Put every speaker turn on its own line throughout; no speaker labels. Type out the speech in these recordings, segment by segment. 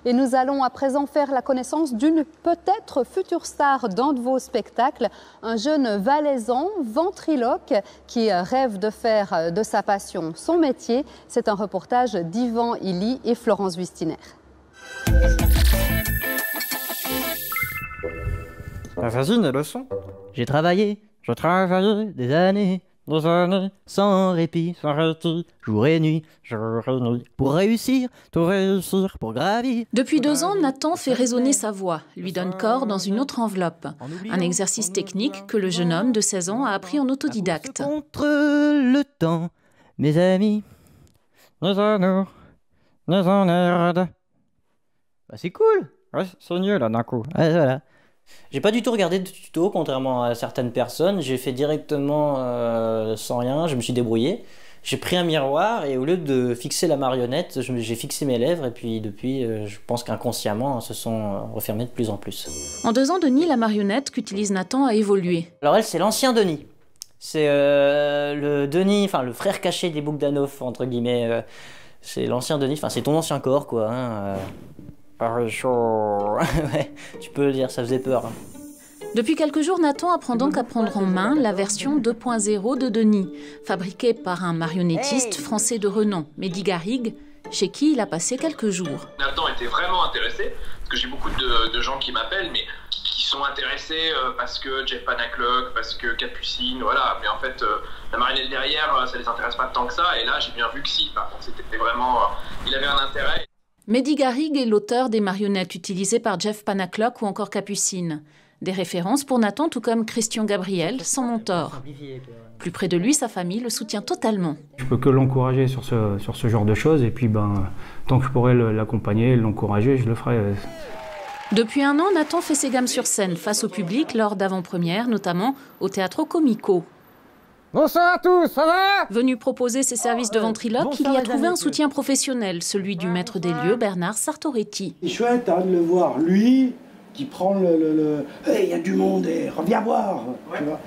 Et nous allons à présent faire la connaissance d'une peut-être future star d'un de vos spectacles, un jeune valaisan, ventriloque, qui rêve de faire de sa passion son métier. C'est un reportage d'Yvan Illy et Florence Wistiner.
Vas-y, les leçons.
J'ai travaillé des années, sans répit, jour et nuit, pour réussir, tout réussir, pour gravir.
Depuis 2 ans, Nathan fait résonner sa voix, lui donne corps dans une autre enveloppe. Un exercice technique que le jeune homme de 16 ans a appris en autodidacte.
Contre le temps, mes amis,
Les anneaux, les emmerdes.
bah, c'est cool.
Ouais, c'est mieux là d'un coup.
Ouais, voilà. J'ai pas du tout regardé de tuto, contrairement à certaines personnes. J'ai fait directement sans rien, je me suis débrouillé. J'ai pris un miroir et au lieu de fixer la marionnette, j'ai fixé mes lèvres et puis depuis, je pense qu'inconsciemment, elles se sont refermées de plus en plus.
En 2 ans, Denis, la marionnette qu'utilise Nathan a évolué.
Alors elle, c'est l'ancien Denis. C'est le Denis, enfin le frère caché des Bogdanov, entre guillemets. C'est l'ancien Denis, enfin c'est ton ancien corps, quoi. Hein, ouais, tu peux le dire, ça faisait peur. Hein.
Depuis quelques jours, Nathan apprend donc à prendre en main la version 2.0 de Denis, fabriquée par un marionnettiste français de renom, Mehdi Garrigue, chez qui il a passé quelques jours.
Nathan était vraiment intéressé, parce que j'ai beaucoup de gens qui m'appellent, mais qui sont intéressés parce que Jeff Panaclock, parce que Capucine, voilà. Mais en fait, la marionnette derrière, ça les intéresse pas tant que ça, et là, j'ai bien vu que si. Par contre, c'était vraiment... il avait un intérêt.
Mehdi Garrigue est l'auteur des marionnettes utilisées par Jeff Panaclock ou encore Capucine. Des références pour Nathan, tout comme Christian Gabriel, son mentor. Plus près de lui, sa famille le soutient totalement.
Je peux que l'encourager sur ce genre de choses, et puis tant que je pourrai l'accompagner, l'encourager, je le ferai.
Depuis 1 an, Nathan fait ses gammes sur scène, face au public, lors d'avant-premières, notamment au Teatro Comico.
Bonsoir à tous, ça va?
Venu proposer ses services de ventriloque, il y a trouvé un soutien professionnel, celui du maître des lieux, Bernard Sartoretti.
C'est chouette hein, de le voir, lui, qui prend hey, y a du monde, et reviens voir, tu vois.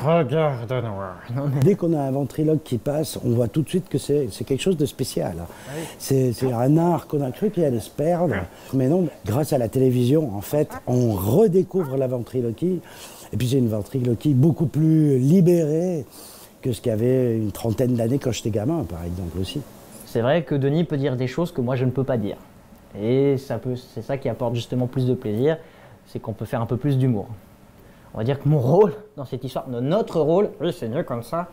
Regarde-nous.
Dès qu'on a un ventriloque qui passe, on voit tout de suite que c'est quelque chose de spécial. C'est un art qu'on a cru qu'il allait se perdre. Mais non, grâce à la télévision, en fait, on redécouvre la ventriloquie. Et puis c'est une ventriloquie beaucoup plus libérée que ce qu'il y avait une trentaine d'années quand j'étais gamin, par exemple, aussi.
C'est vrai que Denis peut dire des choses que moi je ne peux pas dire. Et c'est ça qui apporte justement plus de plaisir, c'est qu'on peut faire un peu plus d'humour. On va dire que mon rôle dans cette histoire, notre rôle,
Oui, c'est mieux comme ça.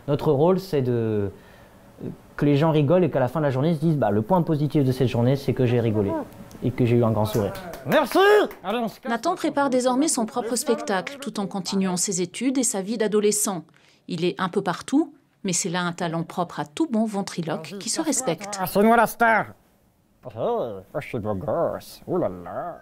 notre rôle c'est que les gens rigolent et qu'à la fin de la journée ils se disent le point positif de cette journée c'est que j'ai rigolé et que j'ai eu un grand sourire.
Merci. Allez, on se casse.
Nathan prépare désormais son propre spectacle, tout en continuant ses études et sa vie d'adolescent. Il est un peu partout, mais c'est là un talent propre à tout bon ventriloque qui se respecte.
Ah, c'est moi la star. Oh, je suis beau gosse. Ouh là là.